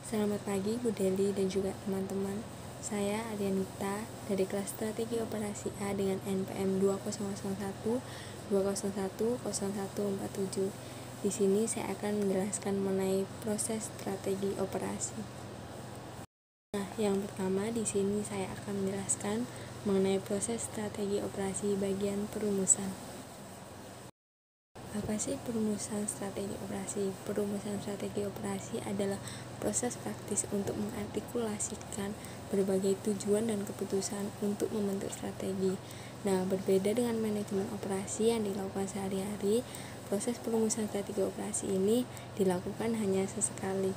Selamat pagi Bu Deli dan juga teman-teman. Saya Aryanita dari kelas Strategi Operasi A dengan NPM 2001 2010147. Di sini saya akan menjelaskan mengenai proses strategi operasi. Nah, yang pertama di sini saya akan menjelaskan mengenai proses strategi operasi bagian perumusan. Apa sih perumusan strategi operasi? Perumusan strategi operasi adalah proses praktis untuk mengartikulasikan berbagai tujuan dan keputusan untuk membentuk strategi. Nah, berbeda dengan manajemen operasi yang dilakukan sehari-hari, proses perumusan strategi operasi ini dilakukan hanya sesekali.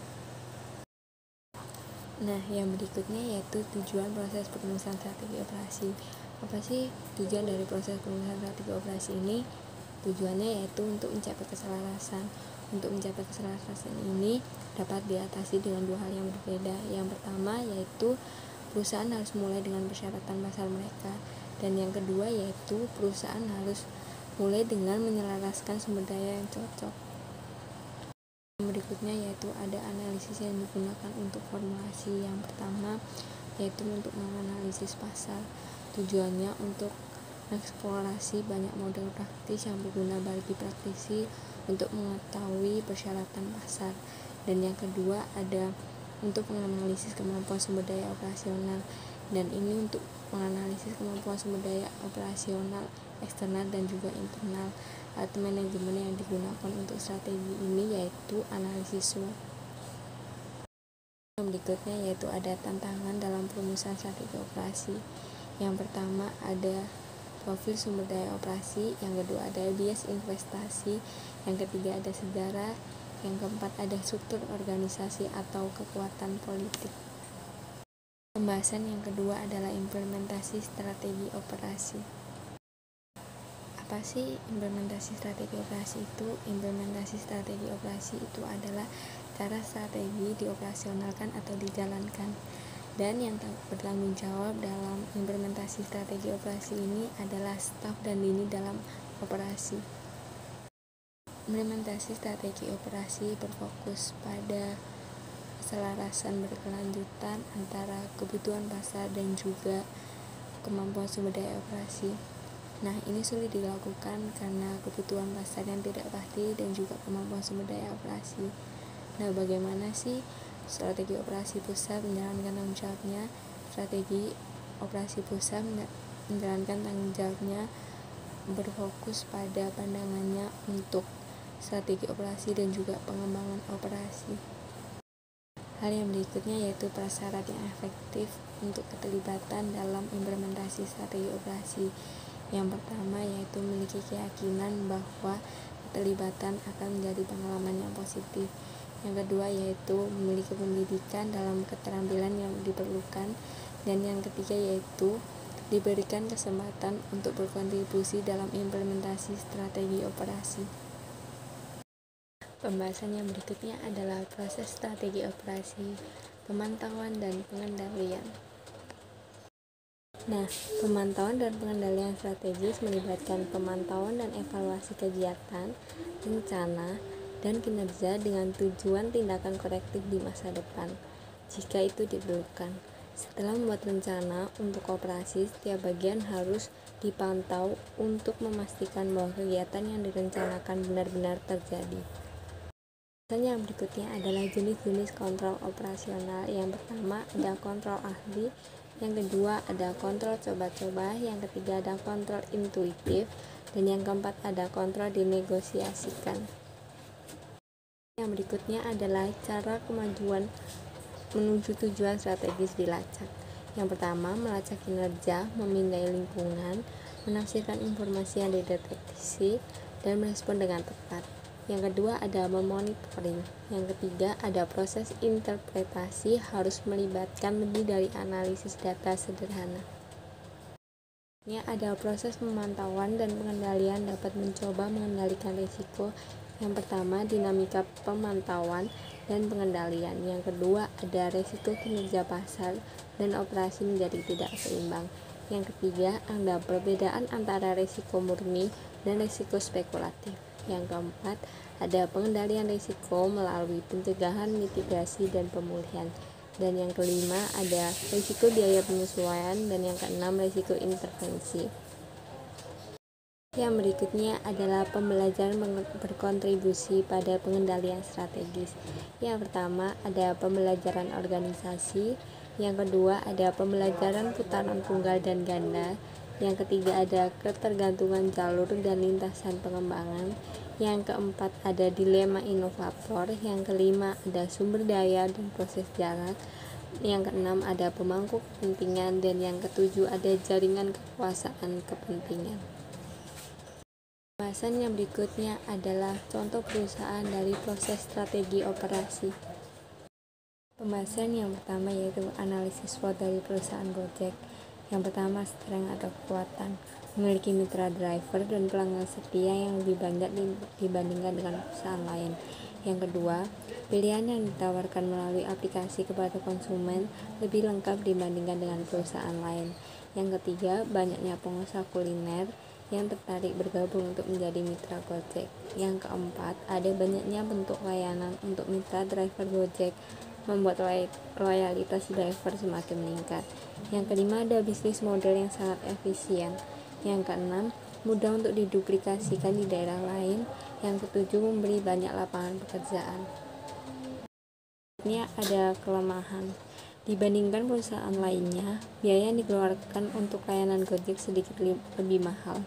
Nah, yang berikutnya yaitu tujuan proses perumusan strategi operasi. Apa sih tujuan dari proses perumusan strategi operasi ini? Tujuannya yaitu untuk mencapai keselarasan. Untuk mencapai keselarasan ini dapat diatasi dengan dua hal yang berbeda. Yang pertama yaitu perusahaan harus mulai dengan persyaratan pasar mereka, dan yang kedua yaitu perusahaan harus mulai dengan menyelaraskan sumber daya yang cocok. Berikutnya yaitu ada analisis yang digunakan untuk formulasi. Yang pertama yaitu untuk menganalisis pasar. Tujuannya untuk mengeksplorasi banyak model praktis yang berguna bagi praktisi untuk mengetahui persyaratan pasar. Dan yang kedua ada untuk menganalisis kemampuan sumber daya operasional, dan ini untuk menganalisis kemampuan sumber daya operasional eksternal dan juga internal. Alat manajemen yang digunakan untuk strategi ini yaitu analisis SWOT. Yang berikutnya yaitu ada tantangan dalam perumusan strategi operasi. Yang pertama ada profil sumber daya operasi, yang kedua ada bias investasi, yang ketiga ada sejarah, yang keempat ada struktur organisasi atau kekuatan politik. Pembahasan yang kedua adalah implementasi strategi operasi. Apa sih implementasi strategi operasi itu? Implementasi strategi operasi itu adalah cara strategi dioperasionalkan atau dijalankan, dan yang bertanggung jawab dalam implementasi strategi operasi ini adalah staf dan lini dalam operasi. Implementasi strategi operasi berfokus pada keselarasan berkelanjutan antara kebutuhan pasar dan juga kemampuan sumber daya operasi. Nah, ini sulit dilakukan karena kebutuhan pasar yang tidak pasti dan juga kemampuan sumber daya operasi. Nah, bagaimana sih strategi operasi pusat menjalankan tanggung jawabnya? Strategi operasi pusat menjalankan tanggung jawabnya berfokus pada pandangannya untuk strategi operasi dan juga pengembangan operasi. Hal yang berikutnya yaitu prasyarat yang efektif untuk keterlibatan dalam implementasi strategi operasi. Yang pertama yaitu memiliki keyakinan bahwa keterlibatan akan menjadi pengalaman yang positif. Yang kedua yaitu memiliki pendidikan dalam keterampilan yang diperlukan, dan yang ketiga yaitu diberikan kesempatan untuk berkontribusi dalam implementasi strategi operasi. Pembahasan yang berikutnya adalah proses strategi operasi, pemantauan dan pengendalian. Nah, pemantauan dan pengendalian strategis melibatkan pemantauan dan evaluasi kegiatan, rencana, dan kinerja dengan tujuan tindakan korektif di masa depan, jika itu diperlukan. Setelah membuat rencana untuk operasi, setiap bagian harus dipantau untuk memastikan bahwa kegiatan yang direncanakan benar-benar terjadi. Yang berikutnya adalah jenis-jenis kontrol operasional. Yang pertama ada kontrol ahli, yang kedua ada kontrol coba-coba, yang ketiga ada kontrol intuitif, dan yang keempat ada kontrol dinegosiasikan. Yang berikutnya adalah cara kemajuan menuju tujuan strategis dilacak. Yang pertama melacak kinerja, memindai lingkungan, menafsirkan informasi yang dideteksi, dan merespon dengan tepat. Yang kedua ada memonitoring. Yang ketiga ada proses interpretasi, harus melibatkan lebih dari analisis data sederhana. Ini ada proses pemantauan dan pengendalian, dapat mencoba mengendalikan risiko. Yang pertama dinamika pemantauan dan pengendalian. Yang kedua ada risiko kinerja pasar dan operasi menjadi tidak seimbang. Yang ketiga ada perbedaan antara risiko murni dan risiko spekulatif. Yang keempat, ada pengendalian risiko melalui pencegahan, mitigasi, dan pemulihan. Dan yang kelima, ada risiko biaya penyesuaian, dan yang keenam, risiko intervensi. Yang berikutnya adalah pembelajaran berkontribusi pada pengendalian strategis. Yang pertama, ada pembelajaran organisasi. Yang kedua, ada pembelajaran putaran tunggal dan ganda. Yang ketiga, ada ketergantungan jalur dan lintasan pengembangan. Yang keempat, ada dilema inovator. Yang kelima, ada sumber daya dan proses jarak. Yang keenam, ada pemangku kepentingan. Dan yang ketujuh, ada jaringan kekuasaan kepentingan. Pembahasan yang berikutnya adalah contoh perusahaan dari proses strategi operasi. Pembahasan yang pertama yaitu analisis SWOT dari perusahaan Gojek. Yang pertama, strength atau kekuatan, memiliki mitra driver dan pelanggan setia yang lebih banyak dibandingkan dengan perusahaan lain. Yang kedua, pilihan yang ditawarkan melalui aplikasi kepada konsumen lebih lengkap dibandingkan dengan perusahaan lain. Yang ketiga, banyaknya pengusaha kuliner yang tertarik bergabung untuk menjadi mitra Gojek. Yang keempat, ada banyaknya bentuk layanan untuk mitra driver Gojek, membuat loyalitas driver semakin meningkat. Yang kelima, ada bisnis model yang sangat efisien. Yang keenam, mudah untuk diduplikasikan di daerah lain. Yang ketujuh, memberi banyak lapangan pekerjaan. Ini ada kelemahan. Dibandingkan perusahaan lainnya, biaya yang dikeluarkan untuk layanan Gojek sedikit lebih mahal.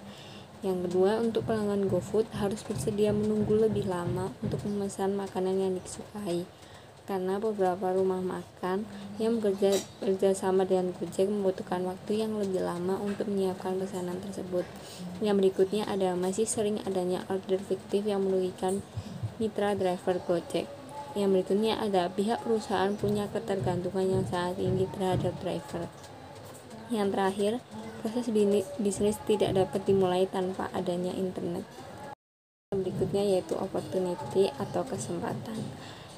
Yang kedua, untuk pelanggan GoFood harus bersedia menunggu lebih lama untuk memesan makanan yang disukai, karena beberapa rumah makan yang bekerja sama dengan Gojek membutuhkan waktu yang lebih lama untuk menyiapkan pesanan tersebut. Yang berikutnya ada masih sering adanya order fiktif yang merugikan mitra driver Gojek. Yang berikutnya ada pihak perusahaan punya ketergantungan yang sangat tinggi terhadap driver. Yang terakhir, proses bisnis tidak dapat dimulai tanpa adanya internet. Yang berikutnya yaitu opportunity atau kesempatan.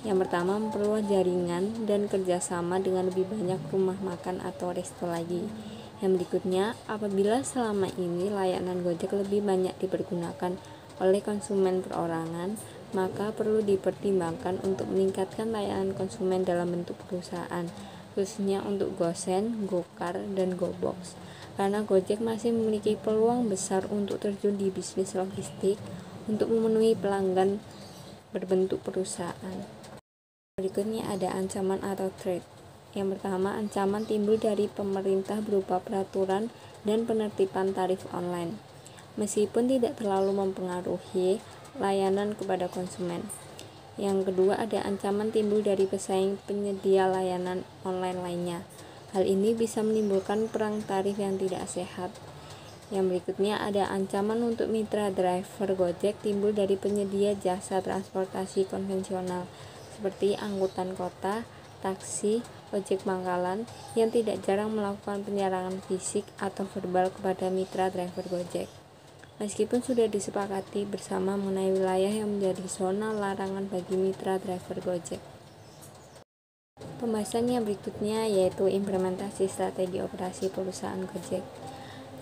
Yang pertama, memperluas jaringan dan kerjasama dengan lebih banyak rumah makan atau resto lagi. Yang berikutnya, apabila selama ini layanan Gojek lebih banyak dipergunakan oleh konsumen perorangan, maka perlu dipertimbangkan untuk meningkatkan layanan konsumen dalam bentuk perusahaan, khususnya untuk GoSend, GoCar, dan GoBox. Karena Gojek masih memiliki peluang besar untuk terjun di bisnis logistik untuk memenuhi pelanggan berbentuk perusahaan. Berikutnya ada ancaman atau threat. Yang pertama, ancaman timbul dari pemerintah berupa peraturan dan penertiban tarif online, meskipun tidak terlalu mempengaruhi layanan kepada konsumen. Yang kedua, ada ancaman timbul dari pesaing penyedia layanan online lainnya. Hal ini bisa menimbulkan perang tarif yang tidak sehat. Yang berikutnya ada ancaman untuk mitra driver Gojek timbul dari penyedia jasa transportasi konvensional seperti angkutan kota, taksi, ojek pangkalan yang tidak jarang melakukan penyerangan fisik atau verbal kepada mitra driver Gojek. Meskipun sudah disepakati bersama mengenai wilayah yang menjadi zona larangan bagi mitra driver Gojek. Pembahasan yang berikutnya yaitu implementasi strategi operasi perusahaan Gojek,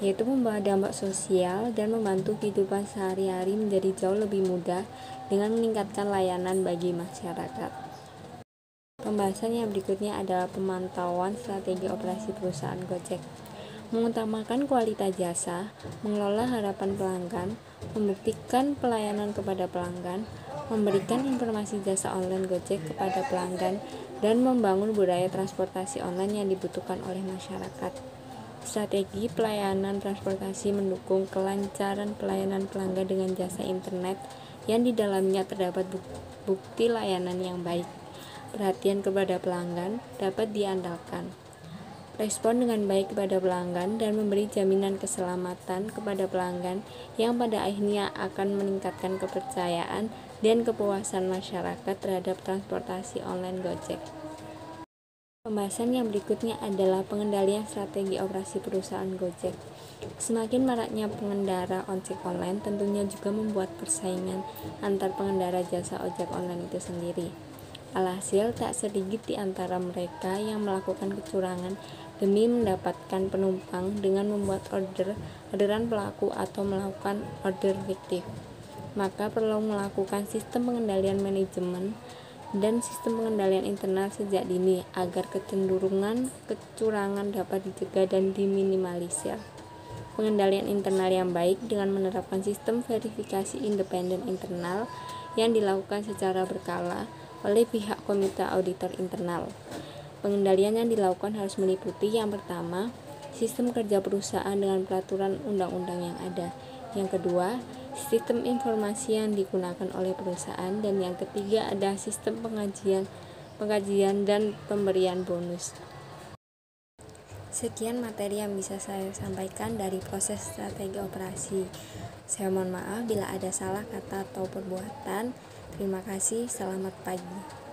yaitu membawa dampak sosial dan membantu kehidupan sehari-hari menjadi jauh lebih mudah dengan meningkatkan layanan bagi masyarakat. Pembahasan yang berikutnya adalah pemantauan strategi operasi perusahaan Gojek. Mengutamakan kualitas jasa, mengelola harapan pelanggan, membuktikan pelayanan kepada pelanggan, memberikan informasi jasa online Gojek kepada pelanggan, dan membangun budaya transportasi online yang dibutuhkan oleh masyarakat. Strategi pelayanan transportasi mendukung kelancaran pelayanan pelanggan dengan jasa internet yang di dalamnya terdapat bukti layanan yang baik. Perhatian kepada pelanggan dapat diandalkan, respon dengan baik kepada pelanggan, dan memberi jaminan keselamatan kepada pelanggan yang pada akhirnya akan meningkatkan kepercayaan dan kepuasan masyarakat terhadap transportasi online Gojek. Pembahasan yang berikutnya adalah pengendalian strategi operasi perusahaan Gojek. Semakin maraknya pengendara ojek online tentunya juga membuat persaingan antar pengendara jasa ojek online itu sendiri. Alhasil, tak sedikit di antara mereka yang melakukan kecurangan demi mendapatkan penumpang dengan membuat orderan pelaku atau melakukan order fiktif. maka perlu melakukan sistem pengendalian manajemen dan sistem pengendalian internal sejak dini agar kecenderungan kecurangan dapat dicegah dan diminimalisir. Pengendalian internal yang baik dengan menerapkan sistem verifikasi independen internal yang dilakukan secara berkala oleh pihak komite auditor internal. Pengendalian yang dilakukan harus meliputi yang pertama, sistem kerja perusahaan dengan peraturan undang-undang yang ada. Yang kedua, sistem informasi yang digunakan oleh perusahaan, dan yang ketiga ada sistem pengkajian dan pemberian bonus. Sekian materi yang bisa saya sampaikan dari proses strategi operasi. Saya mohon maaf bila ada salah kata atau perbuatan. Terima kasih, selamat pagi.